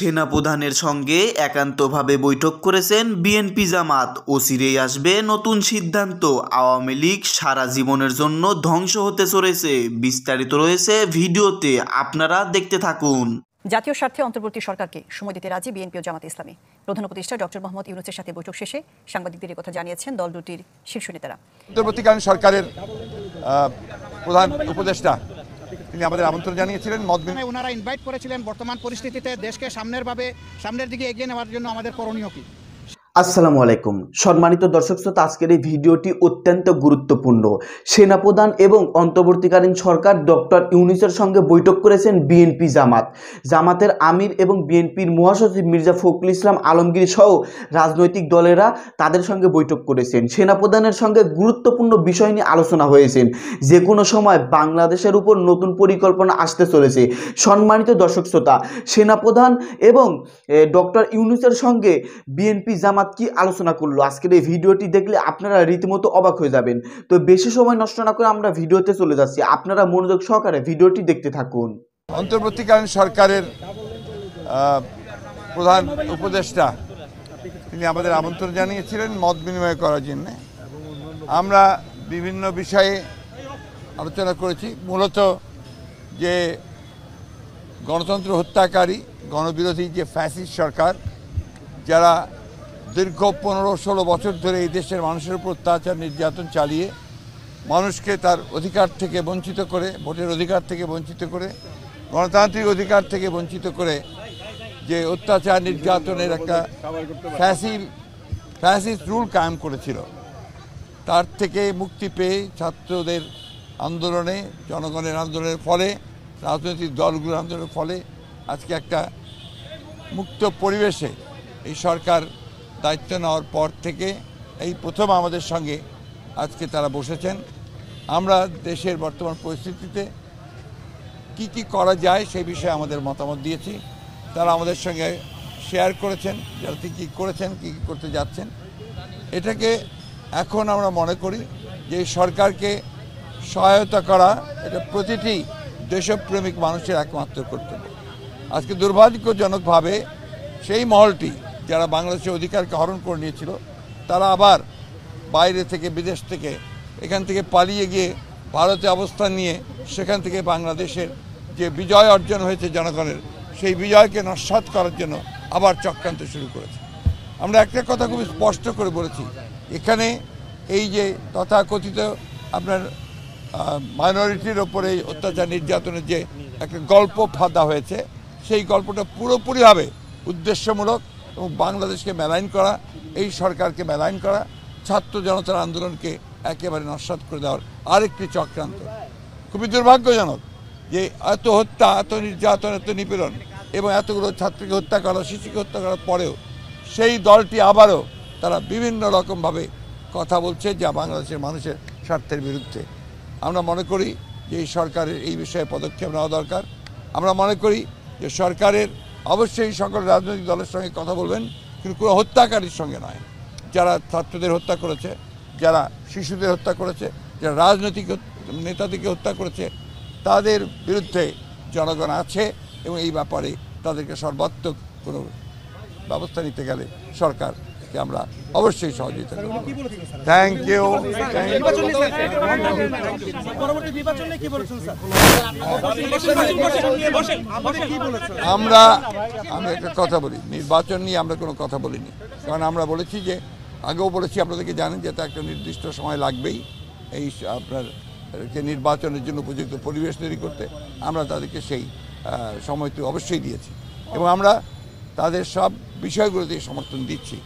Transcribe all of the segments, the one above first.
সেনাপ্রধানের সঙ্গে একান্তভাবে বৈঠক করেছেন বিএনপি জামাত। অচিরেই আসবে নতুন সিদ্ধান্ত। আওয়ামী লীগ সারা জীবনের জন্য ধ্বংস হতে চলেছে। বিস্তারিত রয়েছে ভিডিওতে, আপনারা দেখতে থাকুন। জাতীয় স্বার্থে অন্তর্বর্তী সরকারকে সময় দিতে রাজি বিএনপি ও জামাত ইসলামী। প্রধান উপদেষ্টা ডক্টর মোহাম্মদ ইউনূসের সাথে বৈঠক শেষে সাংবাদিকদের কথা জানিয়েছেন দল দুটির শীর্ষ নেতারা। অন্তর্বর্তীকালীন সরকারের প্রধান উপদেষ্টা তিনি আমাদের আমন্ত্রণ জানিয়েছিলেন। ওনারা ইনভাইট করেছিলেন বর্তমান পরিস্থিতিতে দেশকে সামনের দিকে এগিয়ে নেওয়ার জন্য আমাদের করণীয় কি। আসসালামু আলাইকুম সম্মানিত দর্শক শ্রোতা, আজকের এই ভিডিওটি অত্যন্ত গুরুত্বপূর্ণ। সেনাপ্রধান এবং অন্তর্বর্তীকালীন সরকার ডক্টর ইউনূসের সঙ্গে বৈঠক করেছেন বিএনপি জামাতের আমির এবং বিএনপির মহাসচিব মির্জা ফখরুল ইসলাম আলমগীর সহ রাজনৈতিক দলেরা তাদের সঙ্গে বৈঠক করেছেন। সেনাপ্রধানের সঙ্গে গুরুত্বপূর্ণ বিষয় নিয়ে আলোচনা হয়েছেন। যে কোনো সময় বাংলাদেশের উপর নতুন পরিকল্পনা আসতে চলেছে। সম্মানিত দর্শক শ্রোতা, সেনাপ্রধান এবং ডক্টর ইউনূসের সঙ্গে বিএনপি জামাত কি আলোচনা করলো, আজকের এই ভিডিওটি দেখলে আপনারা রীতিমতো অবাক হয়ে যাবেন। তো বেশি সময় নষ্ট না করে আমরা ভিডিওতে চলে যাচ্ছি, আপনারা মনোযোগ সহকারে ভিডিওটি দেখতে থাকুন। অন্তর্বর্তীকালীন সরকারের প্রধান উপদেষ্টা তিনি আমাদের আমন্ত্রণ জানিয়েছিলেন মত বিনিময় করার জন্য। আমরা বিভিন্ন বিষয়ে আলোচনা করেছি। মূলত যে গণতন্ত্র হত্যাকারী গণবিরোধী যে ফ্যাসিস্ট সরকার, যারা দীর্ঘ 15-16 বছর ধরে এই দেশের মানুষের উপর অত্যাচার নির্যাতন চালিয়ে মানুষকে তার অধিকার থেকে বঞ্চিত করে, ভোটের অধিকার থেকে বঞ্চিত করে, গণতান্ত্রিক অধিকার থেকে বঞ্চিত করে যে অত্যাচার নির্যাতনের একটা ফ্যাসিস্ট রুল কায়েম করেছিল, তার থেকে মুক্তি পেয়ে ছাত্রদের আন্দোলনে, জনগণের আন্দোলনের ফলে, রাজনৈতিক দলগুলোর আন্দোলনের ফলে আজকে একটা মুক্ত পরিবেশে এই সরকার দায়িত্ব নেওয়ার পর থেকে এই প্রথম আমাদের সঙ্গে আজকে তারা বসেছেন। আমরা দেশের বর্তমান পরিস্থিতিতে কি করা যায় সেই বিষয়ে আমাদের মতামত দিয়েছি। তারা আমাদের সঙ্গে শেয়ার করেছেন যারা কী করেছেন, কী করতে যাচ্ছেন। এটাকে এখন আমরা মনে করি যে সরকারকে সহায়তা করা এটা প্রতিটি দেশপ্রেমিক মানুষের একমাত্র কর্তব্য। আজকে দুর্ভাগ্যজনকভাবে সেই মহলটি যারা বাংলাদেশের অধিকারকে হরণ করে নিয়েছিল, তারা আবার বাইরে থেকে, বিদেশ থেকে, এখান থেকে পালিয়ে গিয়ে ভারতে অবস্থান নিয়ে সেখান থেকে বাংলাদেশের যে বিজয় অর্জন হয়েছে জনগণের, সেই বিজয়কে নস্যাৎ করার জন্য আবার চক্রান্ত শুরু করেছে। আমরা একটা কথা খুব স্পষ্ট করে বলেছি, এখানে এই যে তথাকথিত আপনার মাইনরিটির ওপরে অত্যাচার নির্যাতনের যে একটা গল্প ফাঁদা হয়েছে, সেই গল্পটা পুরোপুরিভাবে উদ্দেশ্যমূলক এবং বাংলাদেশকে মেলাইন করা, এই সরকারকে মেলাইন করা, ছাত্র জনতার আন্দোলনকে একেবারে নস্যাৎ করে দেওয়ার আরেকটি চক্রান্ত। খুবই দুর্ভাগ্যজনক যে এত হত্যা, এত নির্যাতন, এত নিপীড়ন এবং এতগুলো ছাত্রকে হত্যা করা, শিশুকে হত্যা করার পরেও সেই দলটি আবারও তারা বিভিন্ন রকমভাবে কথা বলছে যা বাংলাদেশের মানুষের স্বার্থের বিরুদ্ধে। আমরা মনে করি যে এই সরকারের এই বিষয়ে পদক্ষেপ নেওয়া দরকার। আমরা মনে করি যে সরকারের অবশ্যই সকল রাজনৈতিক দলের সঙ্গে কথা বলবেন, কিন্তু কোনো হত্যাকারীর সঙ্গে নয়। যারা ছাত্রদের হত্যা করেছে, যারা শিশুদের হত্যা করেছে, যারা রাজনৈতিক নেতাদেরকে হত্যা করেছে, তাদের বিরুদ্ধে জনগণ আছে এবং এই ব্যাপারে তাদেরকে সর্বাত্মক কোনো ব্যবস্থা নিতে গেলে সরকারকে আমরা অবশ্যই সহযোগিতা করব। Thank you. আমি একটা কথা বলি, নির্বাচন নিয়ে আমরা কোনো কথা বলিনি। কারণ আমরা বলেছি যে, আগেও বলেছি, আপনাদেরকে জানেন যে তা একটা নির্দিষ্ট সময় লাগবেই এই আপনার নির্বাচনের জন্য উপযুক্ত পরিবেশ তৈরি করতে। আমরা তাদেরকে সেই সময়টি অবশ্যই দিয়েছি এবং আমরা তাদের সব বিষয়গুলোতে সমর্থন দিচ্ছি।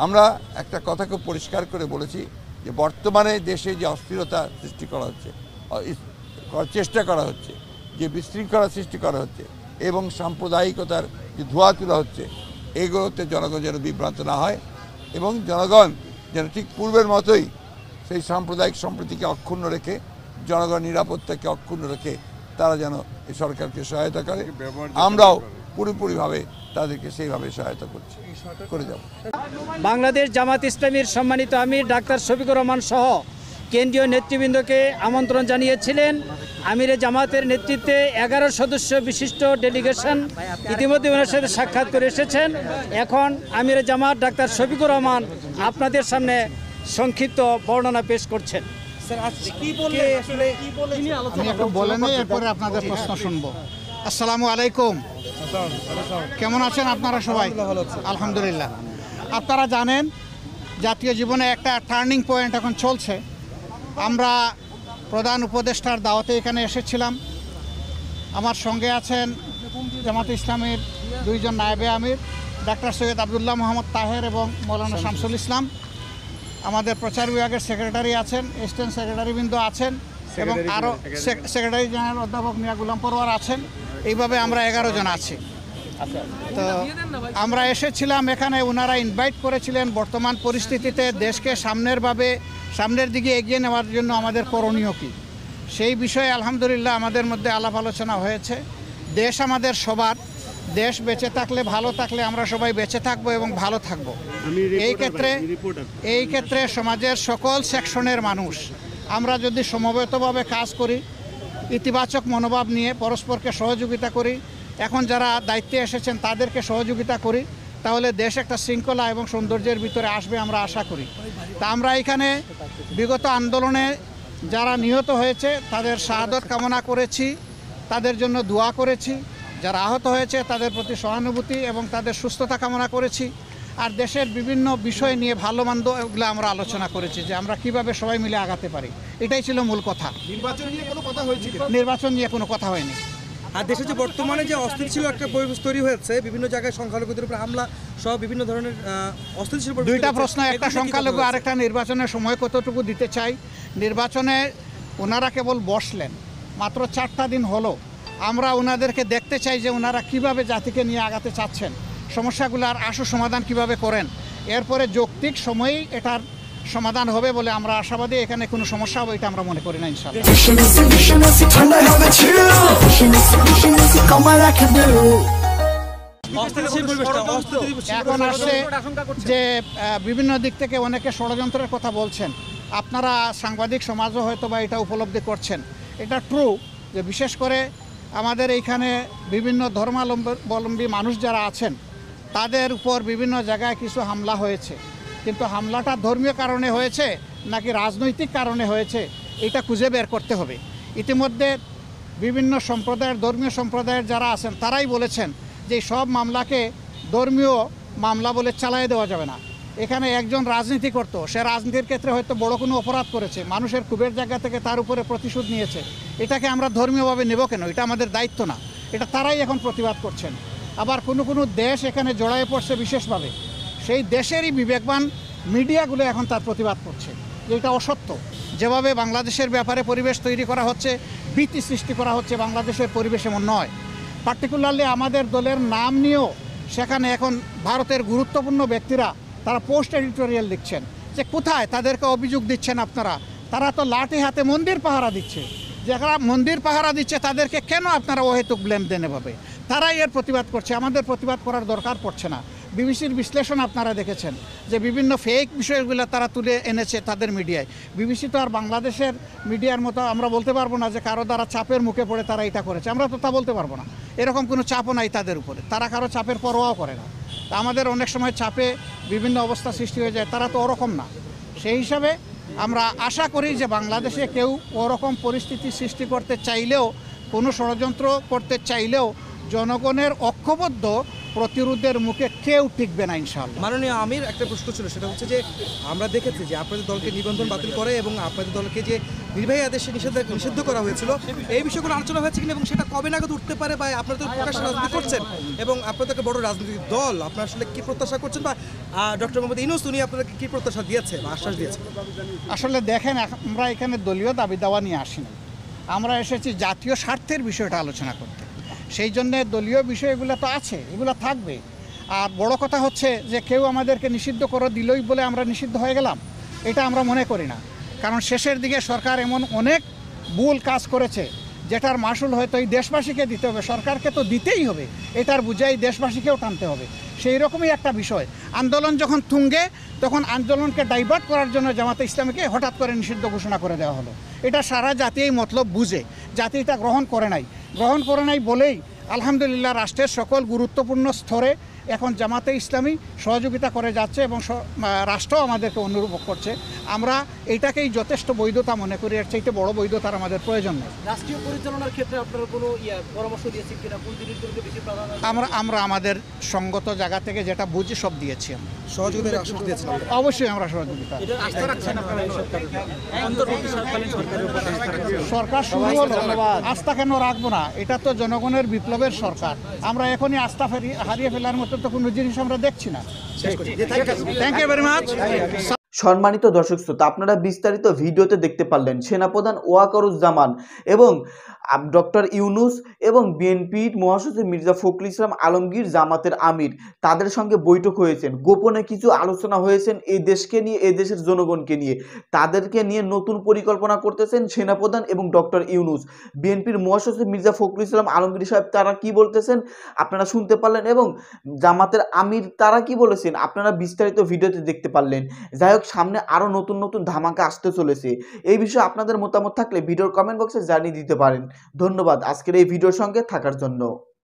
আমরা একটা কথা খুব পরিষ্কার করে বলেছি যে বর্তমানে দেশে যে অস্থিরতা সৃষ্টি করা হচ্ছে, চেষ্টা করা হচ্ছে, যে বিশৃঙ্খলা সৃষ্টি করা হচ্ছে এবং সাম্প্রদায়িকতার যে ধোঁয়া তোলা হচ্ছে, এগুলোতে জনগণ যেন বিভ্রান্ত না হয় এবং জনগণ যেন ঠিক পূর্বের মতোই সেই সাম্প্রদায়িক সম্প্রীতিকে অক্ষুণ্ণ রেখে, জনগণ নিরাপত্তাকে অক্ষুণ্ণ রেখে তারা যেন এই সরকারকে সহায়তা করে। আমরাও পুরোপুরিভাবে তাদেরকে সেইভাবে সহায়তা করে যাব। বাংলাদেশ জামাত ইসলামীর সম্মানিত আমির ডাক্তার শফিকুর রহমান সহ কেন্দ্রীয় নেতৃবৃন্দকে আমন্ত্রণ জানিয়েছিলেন। আমিরে জামাতের নেতৃত্বে 11 সদস্য বিশিষ্ট ডেলিগেশন ইতিমধ্যে ওনার সাথে সাক্ষাৎ করে এসেছেন। এখন আমিরে জামাত ডাক্তার শফিকুর রহমান আপনাদের সামনে সংক্ষিপ্ত বর্ণনা পেশ করছেন। আমি একটু বলে নেই, এরপরে আপনাদের প্রশ্ন শুনবো। আসসালামু আলাইকুম, কেমন আছেন আপনারা সবাই? আলহামদুলিল্লাহ। আপনারা জানেন জাতীয় জীবনে একটা টার্নিং পয়েন্ট এখন চলছে। আমরা প্রধান উপদেষ্টার দাওয়াতে এখানে এসেছিলাম। আমার সঙ্গে আছেন জামাতে ইসলামীর 2 জন নায়েবে আমির, ডাক্তার সৈয়দ আবদুল্লাহ মোহাম্মদ তাহের এবং মৌলানা শামসুল ইসলাম। আমাদের প্রচার বিভাগের সেক্রেটারি আছেন, অ্যাসিস্ট্যান্ট সেক্রেটারিবৃন্দ আছেন এবং আরও সেক্রেটারি জেনারেল অধ্যাপক মিয়া গুলাম পরোয়ার আছেন। এইভাবে আমরা 11 জন আছি। তো আমরা এসেছিলাম এখানে, ওনারা ইনভাইট করেছিলেন বর্তমান পরিস্থিতিতে দেশকে সামনের দিকে এগিয়ে নেওয়ার জন্য আমাদের করণীয় কী, সেই বিষয়ে আলহামদুলিল্লাহ আমাদের মধ্যে আলাপ আলোচনা হয়েছে। দেশ আমাদের সবার, দেশ বেঁচে থাকলে ভালো থাকলে আমরা সবাই বেঁচে থাকবো এবং ভালো থাকবো। এই ক্ষেত্রে সমাজের সকল সেকশনের মানুষ আমরা যদি সমবেতভাবে কাজ করি, ইতিবাচক মনোভাব নিয়ে পরস্পরকে সহযোগিতা করি, এখন যারা দায়িত্বে এসেছেন তাদেরকে সহযোগিতা করি, তাহলে দেশ একটা শৃঙ্খলা এবং সৌন্দর্যের ভিতরে আসবে আমরা আশা করি। তা আমরা এখানে বিগত আন্দোলনে যারা নিহত হয়েছে তাদের শাহাদত কামনা করেছি, তাদের জন্য দোয়া করেছি। যারা আহত হয়েছে তাদের প্রতি সহানুভূতি এবং তাদের সুস্থতা কামনা করেছি। আর দেশের বিভিন্ন বিষয় নিয়ে ভালো মন্দ এগুলো আমরা আলোচনা করেছি যে আমরা কিভাবে সবাই মিলে আগাতে পারি। এটাই ছিল মূল কথা। নির্বাচন নিয়ে কোনো কথা হয়েছে? নির্বাচন নিয়ে কোনো কথা হয়নি। আর দেশে যে বর্তমানে যে অস্থিতিশীল একটা পরিবেশ তৈরি হয়েছে, বিভিন্ন জায়গায় সংখ্যালঘুদের উপর হামলা সহ বিভিন্ন ধরনের অস্থিতিশীল পরিবেশ। 2টা প্রশ্ন, একটা সংখ্যালঘু আর একটা নির্বাচনের সময় কতটুকু দিতে চাই। নির্বাচনে ওনারা কেবল বসলেন, মাত্র 4টা দিন হলো। আমরা ওনাদেরকে দেখতে চাই যে ওনারা কিভাবে জাতিকে নিয়ে আগাতে চাচ্ছেন, সমস্যাগুলোর আশু সমাধান কিভাবে করেন। এরপরে যৌক্তিক সময়েই এটার সমাধান হবে বলে আমরা আশাবাদী। এখানে কোনো সমস্যা হবে এটা আমরা মনে করি না ইনশাআল্লাহ। এখন আসছে যে বিভিন্ন দিক থেকে অনেকে ষড়যন্ত্রের কথা বলছেন, আপনারা সাংবাদিক সমাজও হয়তো বা এটা উপলব্ধি করছেন। এটা ট্রু যে বিশেষ করে আমাদের এইখানে বিভিন্ন ধর্মাবলম্বী মানুষ যারা আছেন তাদের উপর বিভিন্ন জায়গায় কিছু হামলা হয়েছে, কিন্তু হামলাটা ধর্মীয় কারণে হয়েছে নাকি রাজনৈতিক কারণে হয়েছে এটা খুঁজে বের করতে হবে। ইতিমধ্যে বিভিন্ন সম্প্রদায়ের, ধর্মীয় সম্প্রদায়ের যারা আছেন তারাই বলেছেন যে সব মামলাকে ধর্মীয় মামলা বলে চালিয়ে দেওয়া যাবে না। এখানে একজন রাজনীতি করতো, সে রাজনীতির ক্ষেত্রে হয়তো বড় কোনো অপরাধ করেছে, মানুষের ক্ষোভের জায়গা থেকে তার উপরে প্রতিশোধ নিয়েছে, এটাকে আমরা ধর্মীয়ভাবে নেব কেন? এটা আমাদের দায়িত্ব না। এটা তারাই এখন প্রতিবাদ করছেন। আবার কোনো দেশ এখানে জড়ায়ে পড়ছে বিশেষভাবে, সেই দেশেরই বিবেকবান মিডিয়াগুলো এখন তার প্রতিবাদ করছে যে এটা অসত্য। যেভাবে বাংলাদেশের ব্যাপারে পরিবেশ তৈরি করা হচ্ছে, ভীতি সৃষ্টি করা হচ্ছে, বাংলাদেশের পরিবেশ এমন নয়। পার্টিকুলারলি আমাদের দলের নাম নিয়েও সেখানে এখন ভারতের গুরুত্বপূর্ণ ব্যক্তিরা তারা পোস্ট এডিটোরিয়াল লিখছেন যে কোথায় তাদেরকে অভিযোগ দিচ্ছেন আপনারা, তারা তো লাঠি হাতে মন্দির পাহারা দিচ্ছে। যারা মন্দির পাহারা দিচ্ছে তাদেরকে কেন আপনারা অহেতুক ব্লেম দেন? এভাবে তারাই এর প্রতিবাদ করছে, আমাদের প্রতিবাদ করার দরকার পড়ছে না। বিবিসির বিশ্লেষণ আপনারা দেখেছেন যে বিভিন্ন ফেক বিষয়গুলো তারা তুলে এনেছে তাদের মিডিয়ায়। বিবিসি তো আর বাংলাদেশের মিডিয়ার মতো আমরা বলতে পারবো না যে কারো দ্বারা চাপের মুখে পড়ে তারা এটা করেছে, আমরা তো তা বলতে পারবো না। এরকম কোনো চাপও নাই তাদের উপরে, তারা কারো চাপের পরোয়াও করে না। আমাদের অনেক সময় চাপে বিভিন্ন অবস্থা সৃষ্টি হয়ে যায়, তারা তো ওরকম না। সেই হিসাবে আমরা আশা করি যে বাংলাদেশে কেউ ওরকম পরিস্থিতি সৃষ্টি করতে চাইলেও, কোনো ষড়যন্ত্র করতে চাইলেও জনগণের ঐক্যবদ্ধ প্রতিরোধের মুখে কেউ টিকবে না ইনশাআল্লাহ। মাননীয় আমির, একটা প্রশ্ন ছিল, সেটা হচ্ছে যে আমরা দেখেছি যে আপনাদের দলকে নিবন্ধন বাতিল করে এবং আপনাদের দলকে যে নির্বাহী আদেশে নিষিদ্ধ করা হয়েছিল, এই বিষয়গুলো আলোচনা হয়েছে কিনা এবং সেটা কবে নাগাদ উঠতে পারে, বা আপনারা তো প্রকাশ্য রাজনীতি করছেন এবং আপনাদের একটা বড় রাজনৈতিক দল, আপনারা আসলে কী প্রত্যাশা করছেন, বা ডক্টর মোহাম্মদ ইউনূস উনি আপনাদেরকে কী প্রত্যাশা দিয়েছে বা আশ্বাস দিয়েছে? আসলে দেখেন, আমরা এখানে দলীয় দাবি দাওয়া নিয়ে আসিনি, আমরা এসেছি জাতীয় স্বার্থের বিষয়টা আলোচনা করতে। সেই জন্যে দলীয় বিষয়গুলো তো আছে, এগুলো থাকবে। আর বড় কথা হচ্ছে যে কেউ আমাদেরকে নিষিদ্ধ করে দিলই বলে আমরা নিষিদ্ধ হয়ে গেলাম, এটা আমরা মনে করি না। কারণ শেষের দিকে সরকার এমন অনেক ভুল কাজ করেছে যেটার মাসুল হয়তো এই দেশবাসীকে দিতে হবে, সরকারকে তো দিতেই হবে, এটার বুঝাই দেশবাসীকেও টানতে হবে। সেই রকমই একটা বিষয়। আন্দোলন যখন তুঙ্গে তখন আন্দোলনকে ডাইভার্ট করার জন্য জামাতে ইসলামীকে হঠাৎ করে নিষিদ্ধ ঘোষণা করে দেওয়া হলো। এটা সারা জাতি এই মতলব বুঝে, জাতি এটা গ্রহণ করে নাই বলেই আলহামদুলিল্লাহ রাষ্ট্রের সকল গুরুত্বপূর্ণ স্তরে এখন জামাতে ইসলামী সহযোগিতা করে যাচ্ছে এবং রাষ্ট্র আমাদেরকে অনুরূপ করছে। আমরা এইটাকেই যথেষ্ট বৈধতা মনে করি, এর চাইতে বড় বৈধতার আমাদের প্রয়োজন নেই। রাষ্ট্রীয় পরিচালনার ক্ষেত্রে আপনারা কোনো পরামর্শ দিয়েছেন কিনা, কোন জিনিসগুলোকে বেশি প্রাধান্য? আমরা আমাদের সঙ্গত জায়গা থেকে যেটা বুঝি সব দিয়েছি। আমরা সহযোগিতার আশ্বাস দিয়েছেন? অবশ্যই আমরা সহযোগিতা। সরকার শুরু হলো, আস্থা কেন রাখবো না? এটা তো জনগণের বিপ্লবের সরকার। আমরা এখনই আস্থা হারিয়ে ফেলার মতো তো কোনো জিনিস আমরা দেখছি না। Thank you very much. সম্মানিত দর্শক শ্রোতা, আপনারা বিস্তারিত ভিডিওতে দেখতে পারলেন সেনাপ্রধান ওয়াকারুজ্জামান এবং ডক্টর ইউনূস এবং বিএনপির মহাসচিব মির্জা ফখরুল ইসলাম আলমগীর, জামাতের আমির, তাদের সঙ্গে বৈঠক হয়েছেন। গোপনে কিছু আলোচনা হয়েছেন এই দেশকে নিয়ে, এই দেশের জনগণকে নিয়ে। তাদেরকে নিয়ে নতুন পরিকল্পনা করতেছেন সেনাপ্রধান এবং ডক্টর ইউনূস। বিএনপির মহাসচিব মির্জা ফখরুল ইসলাম আলমগীর সাহেব তারা কি বলতেছেন আপনারা শুনতে পারলেন, এবং জামাতের আমির তারা কি বলেছেন আপনারা বিস্তারিত ভিডিওতে দেখতে পারলেন। যাই হোক, সামনে আরও নতুন নতুন ধামাকা আসতে চলেছে। এই বিষয়ে আপনাদের মতামত থাকলে ভিডিওর কমেন্ট বক্সে জানিয়ে দিতে পারেন। ধন্যবাদ আজকের এই ভিডিওর সঙ্গে থাকার জন্য।